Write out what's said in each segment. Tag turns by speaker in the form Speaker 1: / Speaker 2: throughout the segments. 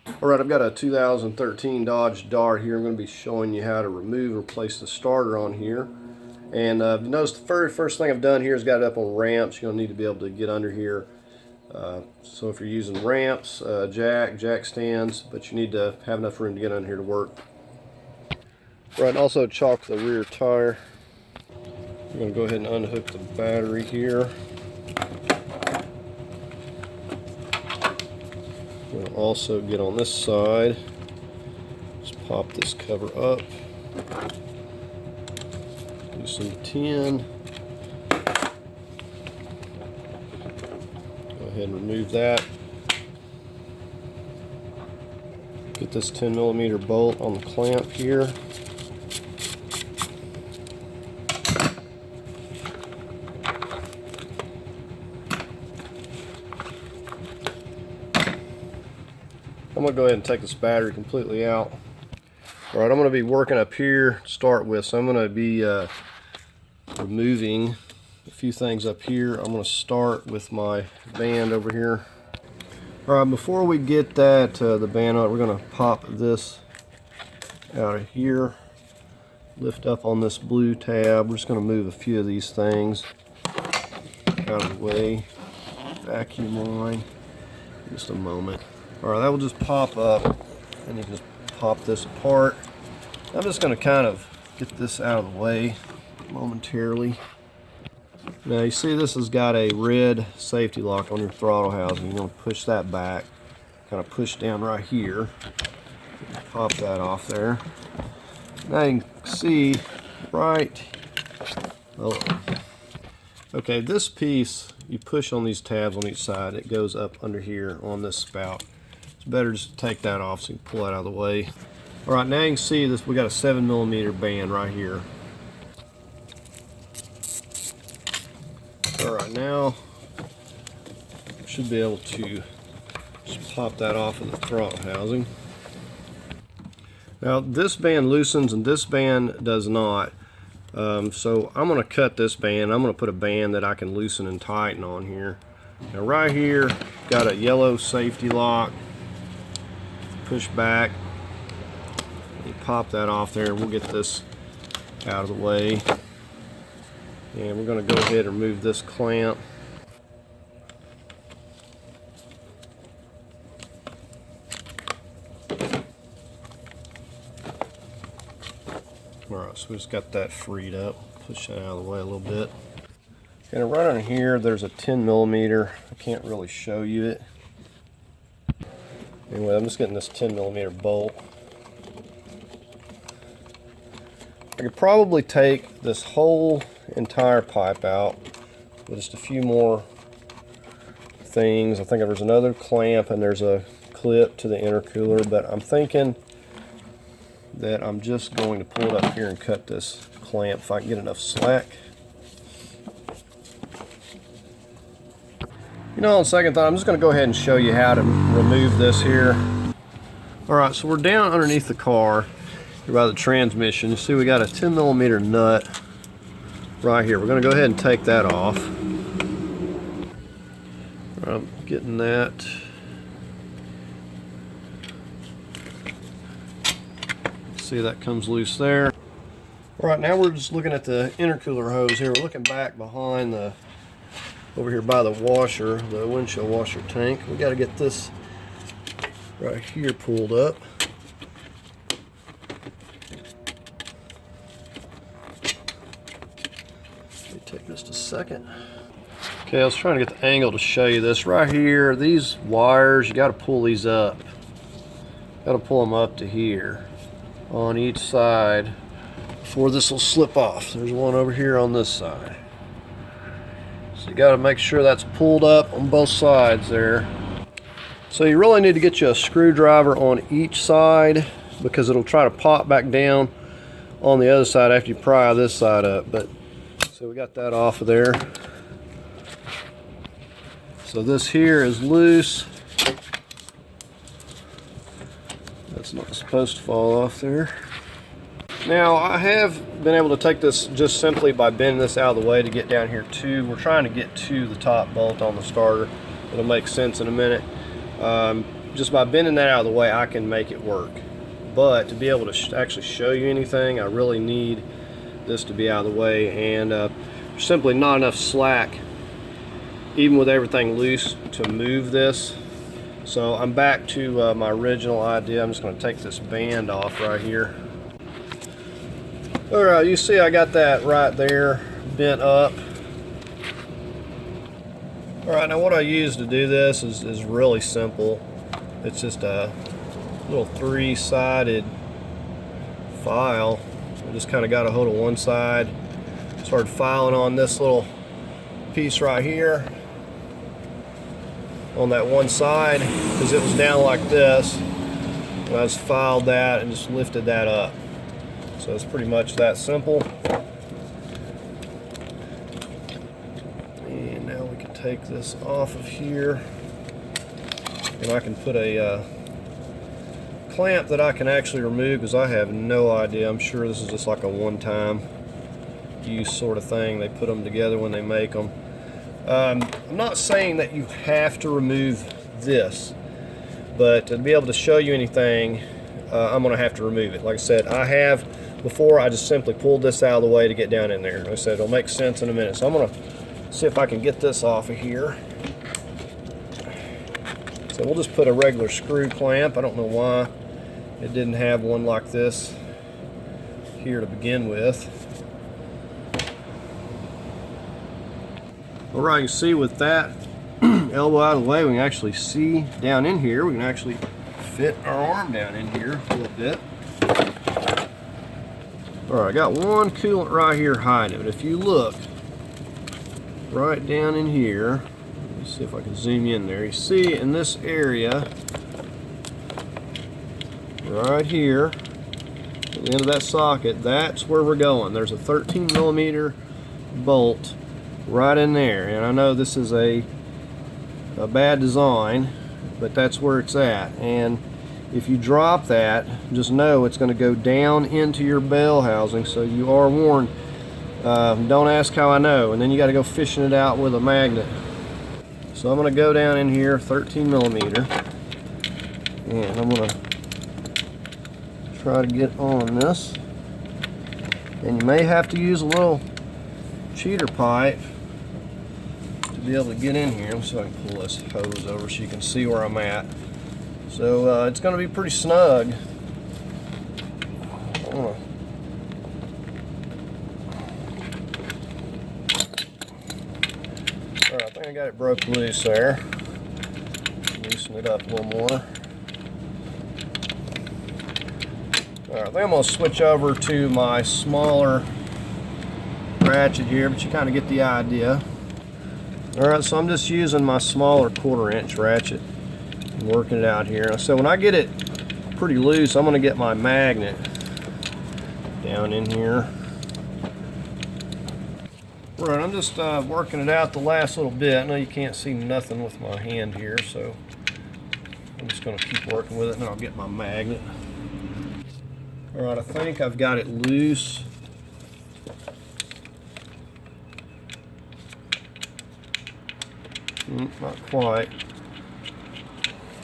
Speaker 1: Alright, I've got a 2013 Dodge Dart here. I'm going to be showing you how to remove and replace the starter on here. And you notice the very first thing I've done here is got it up on ramps. You're going to need to be able to get under here. So if you're using ramps, jack stands, but you need to have enough room to get under here to work. Right, and also chalk the rear tire. I'm going to go ahead and unhook the battery here. We'll also get on this side. Just pop this cover up. Loosen the tin. Go ahead and remove that. Get this 10mm bolt on the clamp here. I'm going to go ahead and take this battery completely out. Alright, I'm going to be working up here to start with, so I'm going to be removing a few things up here. I'm going to start with my band over here. Alright, before we get that the band out, we're going to pop this out of here. Lift up on this blue tab. We're just going to move a few of these things out of the way. Vacuum line. Just a moment. Alright, that will just pop up, and you can just pop this apart. I'm just going to kind of get this out of the way momentarily. Now you see this has got a red safety lock on your throttle housing. You're going to push that back, kind of push down right here. Pop that off there. Now you can see right. Oh, okay, this piece you push on these tabs on each side. It goes up under here on this spout. Better just take that off so you can pull that out of the way. Alright, now you can see this. We got a 7mm band right here. Alright, now should be able to just pop that off of the throttle housing. Now this band loosens and this band does not. So I'm going to cut this band. I'm going to put a band that I can loosen and tighten on here. Now right here, got a yellow safety lock. Push back, you pop that off there, and we'll get this out of the way. And we're going to go ahead and remove this clamp. Alright, so we just got that freed up. Push that out of the way a little bit. And right on here, there's a 10mm. I can't really show you it. Anyway, I'm just getting this 10mm bolt. I could probably take this whole entire pipe out with just a few more things. I think there's another clamp and there's a clip to the intercooler, but I'm thinking that I'm just going to pull it up here and cut this clamp if I can get enough slack. You know, on second thought, I'm just going to go ahead and show you how to remove this here. Alright, so we're down underneath the car here by the transmission. You see we got a 10mm nut right here. We're going to go ahead and take that off. I'm getting that. See, that comes loose there. Alright, now we're just looking at the intercooler hose here. We're looking back behind the over here by the washer, the windshield washer tank. We got to get this right here pulled up. Let me take just a second. Okay, I was trying to get the angle to show you this. Right here, these wires, you got to pull these up. Got to pull them up to here on each side before this will slip off. There's one over here on this side. So you got to make sure that's pulled up on both sides there. So you really need to get you a screwdriver on each side because it'll try to pop back down on the other side after you pry this side up. But so we got that off of there. So this here is loose. That's not supposed to fall off there. Now I have been able to take this just simply by bending this out of the way to get down here too. We're trying to get to the top bolt on the starter. It'll make sense in a minute. just by bending that out of the way, I can make it work. But to be able to actually show you anything, I really need this to be out of the way, and there's simply not enough slack, even with everything loose, to move this. So I'm back to my original idea. I'm just going to take this band off right here. Alright, you see I got that right there bent up. Alright, now what I use to do this is really simple. It's just a little three-sided file. I just kind of got a hold of one side, started filing on this little piece right here on that one side, because it was down like this, and I just filed that and just lifted that up. So it's pretty much that simple. And now we can take this off of here, and I can put a clamp that I can actually remove, because I have no idea. I'm sure this is just like a one-time use sort of thing. They put them together when they make them. I'm not saying that you have to remove this, but to be able to show you anything, I'm going to have to remove it. Like I said, I have before. I just simply pulled this out of the way to get down in there. Like I said, it'll make sense in a minute. So I'm going to see if I can get this off of here. So we'll just put a regular screw clamp. I don't know why it didn't have one like this here to begin with. Alright, you see with that elbow out of the way, we can actually see down in here. We can actually fit our arm down in here a little bit. Alright, I got one coolant right here hiding it. If you look right down in here, let's see if I can zoom in there. You see in this area right here at the end of that socket, that's where we're going. There's a 13mm bolt right in there, and I know this is a bad design, but that's where it's at. And if you drop that, just know it's going to go down into your bell housing, so you are warned. Don't ask how I know, and then you got to go fishing it out with a magnet. So I'm going to go down in here 13mm, and I'm going to try to get on this, and you may have to use a little cheater pipe to be able to get in here. So I can pull this hose over so you can see where I'm at. So it's going to be pretty snug. Alright, I think I got it broke loose there. Loosen it up a little more. Alright, then I'm going to switch over to my smaller ratchet here, but you kind of get the idea. Alright, so I'm just using my smaller 1/4 inch ratchet and working it out here. So when I get it pretty loose, I'm going to get my magnet down in here. Right, I'm just working it out the last little bit. I know you can't see nothing with my hand here, so I'm just going to keep working with it, and then I'll get my magnet. Alright, I think I've got it loose. Not quite.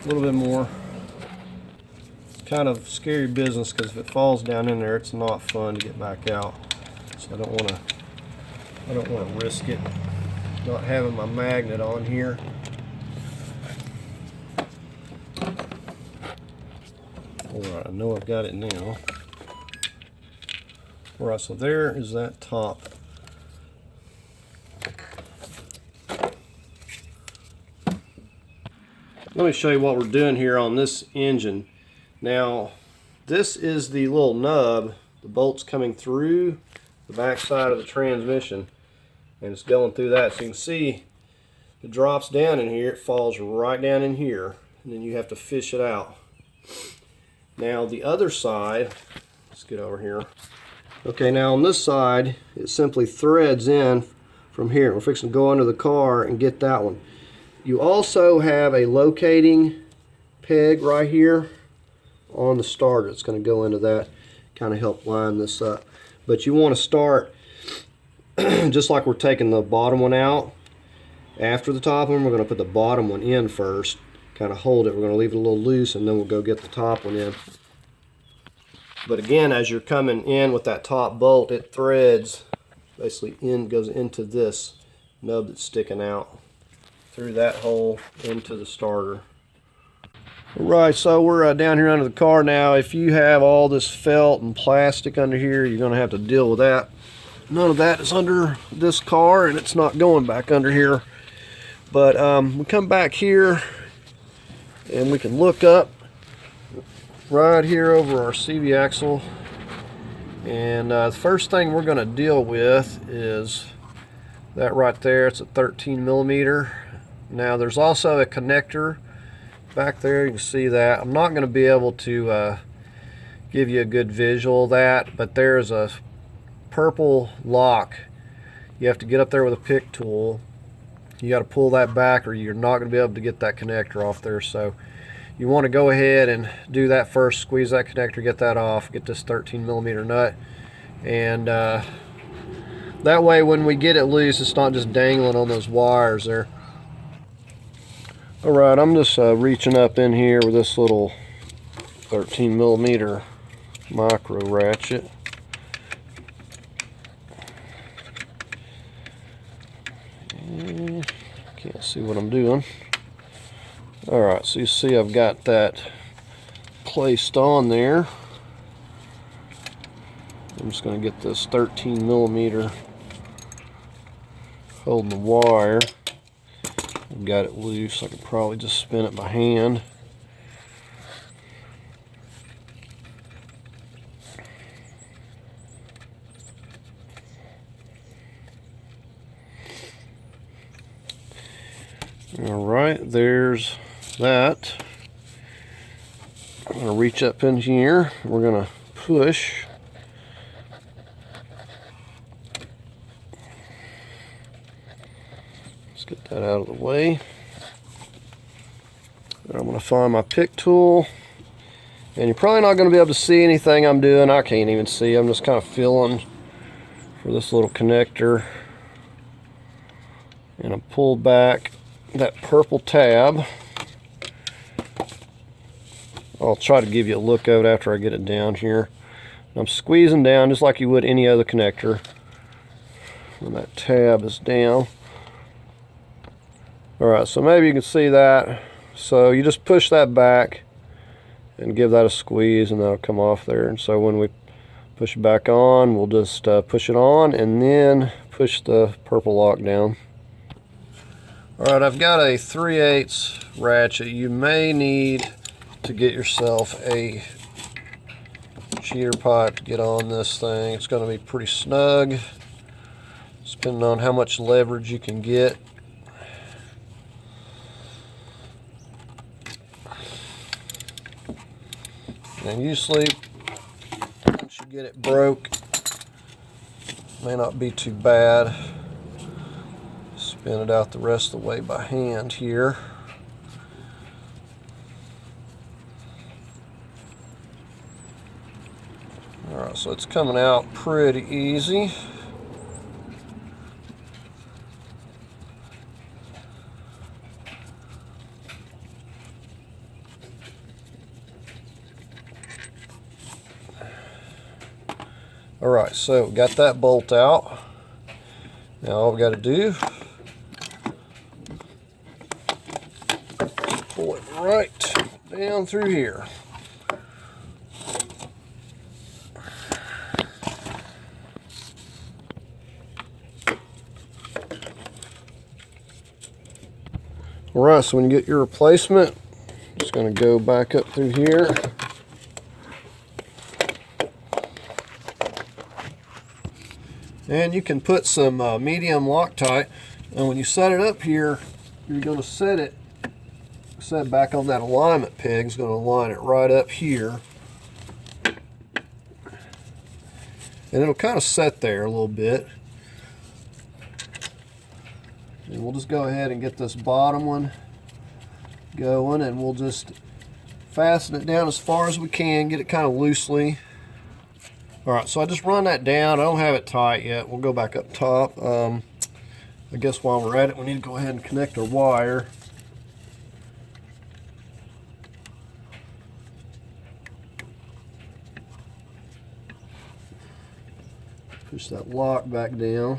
Speaker 1: A little bit more. Kind of scary business, because if it falls down in there, it's not fun to get back out. So I don't want to risk it not having my magnet on here. Alright, I know I've got it now. Alright, so there is that top. Let me show you what we're doing here on this engine. Now, this is the little nub. The bolt's coming through the back side of the transmission, and it's going through that. So you can see it drops down in here. It falls right down in here, and then you have to fish it out. Now the other side, let's get over here. Okay, now on this side, it simply threads in from here. We're fixing to go under the car and get that one. You also have a locating peg right here on the starter. It's going to go into that, kind of help line this up. But you want to start just like we're taking the bottom one out. After the top one, we're going to put the bottom one in first, kind of hold it. We're going to leave it a little loose, and then we'll go get the top one in. But again, as you're coming in with that top bolt, it threads basically goes into this nub that's sticking out through that hole into the starter. Alright, so we're down here under the car now. If you have all this felt and plastic under here, you're going to have to deal with that. None of that is under this car, and it's not going back under here. But we come back here, and we can look up right here over our CV axle. And the first thing we're going to deal with is that right there. It's a 13 millimeter. Now there's also a connector back there. You can see that. I'm not going to be able to give you a good visual of that, but there's a purple lock. You have to get up there with a pick tool. You got to pull that back, or you're not going to be able to get that connector off there. So you want to go ahead and do that first. Squeeze that connector, get that off, get this 13 millimeter nut, and that way when we get it loose, it's not just dangling on those wires there. Alright, I'm just reaching up in here with this little 13 millimeter micro ratchet. Can't see what I'm doing. Alright, so you see I've got that placed on there. I'm just going to get this 13 millimeter holding the wire. I've got it loose. I could probably just spin it by hand. Alright, there's that. I'm going to reach up in here. We're going to push. Let's get that out of the way. And I'm going to find my pick tool. And you're probably not going to be able to see anything I'm doing. I can't even see. I'm just kind of feeling for this little connector. And I pull back that purple tab. I'll try to give you a look of it after I get it down here. I'm squeezing down just like you would any other connector. And that tab is down. Alright, so maybe you can see that. So you just push that back and give that a squeeze, and that'll come off there. And so when we push it back on, we'll just push it on and then push the purple lock down. Alright, I've got a 3/8 ratchet. You may need to get yourself a cheater pipe to get on this thing. It's going to be pretty snug, depending on how much leverage you can get. And usually, once you get it broke, it may not be too bad. Spin it out the rest of the way by hand here. Alright, so it's coming out pretty easy. Alright, so we got that bolt out. Now all we got to do, pull it right down through here. Alright, so when you get your replacement, just going to go back up through here. And you can put some medium Loctite, and when you set it up here, you're going to set it back on that alignment peg. It's going to align it right up here. And it'll kind of set there a little bit. And we'll just go ahead and get this bottom one going, and we'll just fasten it down as far as we can, get it kind of loosely. Alright, so I just run that down. I don't have it tight yet. We'll go back up top. I guess while we're at it, we need to go ahead and connect our wire. push that lock back down.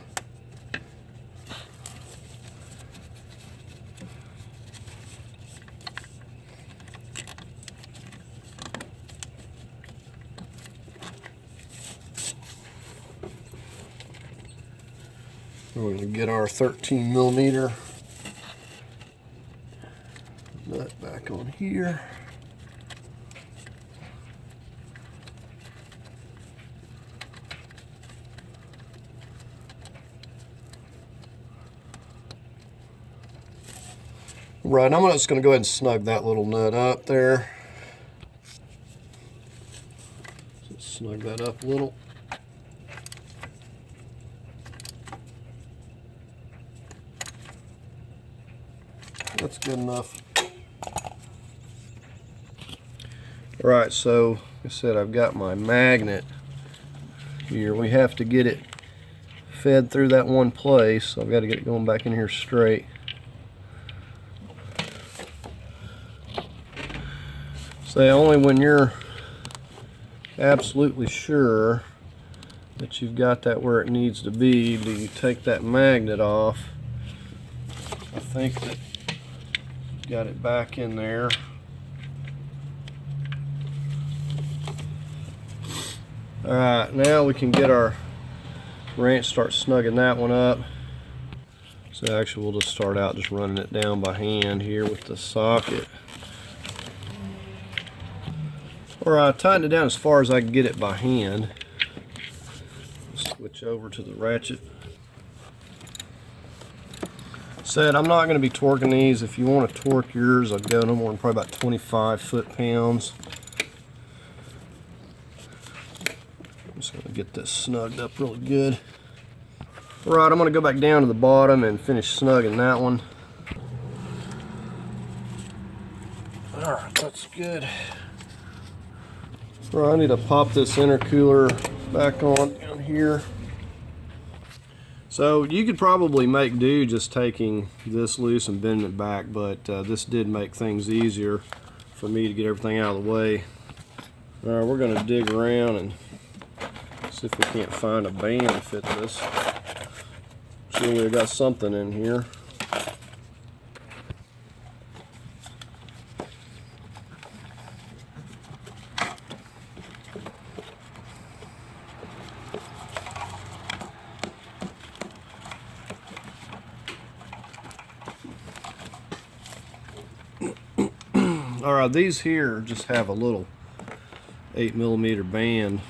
Speaker 1: We're going to get our 13 millimeter nut back on here. Right, I'm just going to go ahead and snug that little nut up there. Just snug that up a little. That's good enough. All right, so like I said, I've got my magnet here. We have to get it fed through that one place, so I've got to get it going back in here straight. So only when you're absolutely sure that you've got that where it needs to be do you take that magnet off. I think that got it back in there. Alright, now we can get our wrench, start snugging that one up. So actually we'll just start out just running it down by hand here with the socket. Or tighten it down as far as I can get it by hand. Switch over to the ratchet. Said I'm not going to be torquing these. If you want to torque yours, I'd go no more than probably about 25 foot-pounds. I'm just going to get this snugged up really good. Alright, I'm going to go back down to the bottom and finish snugging that one. Alright, that's good. Alright, I need to pop this intercooler back on down here. So you could probably make do just taking this loose and bending it back, but this did make things easier for me to get everything out of the way. Alright, we're going to dig around and see if we can't find a band to fit this. See, we've got something in here. Alright, these here just have a little 8 millimeter band.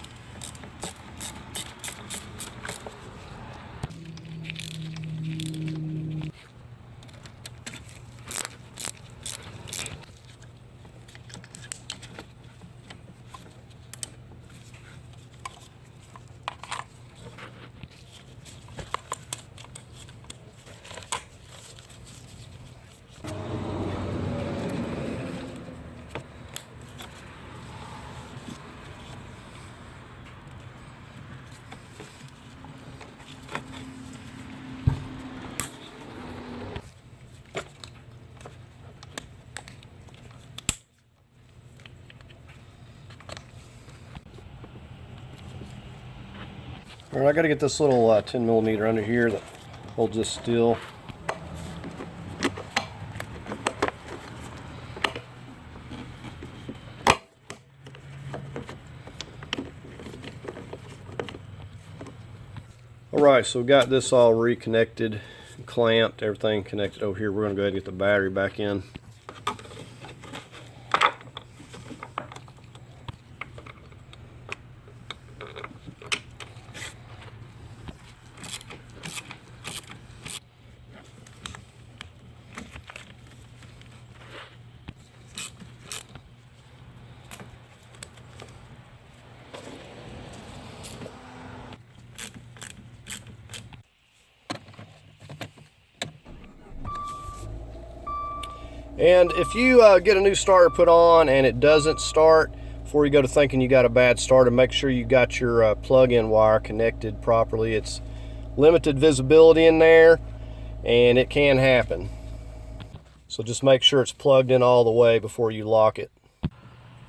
Speaker 1: Alright, I got to get this little 10 millimeter under here that holds this still. Alright, so we got this all reconnected, clamped, everything connected over here. We're going to go ahead and get the battery back in. And if you get a new starter put on and it doesn't start, before you go to thinking you got a bad starter, make sure you got your plug-in wire connected properly. It's limited visibility in there and it can happen. So just make sure it's plugged in all the way before you lock it.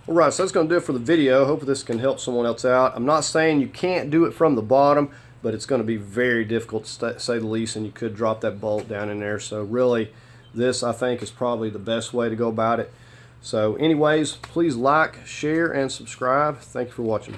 Speaker 1: Alright, so that's going to do it for the video. Hope this can help someone else out. I'm not saying you can't do it from the bottom. but it's going to be very difficult to say the least, and you could drop that bolt down in there. So really, this I think is probably the best way to go about it. So anyways, please like, share, and subscribe. Thank you for watching.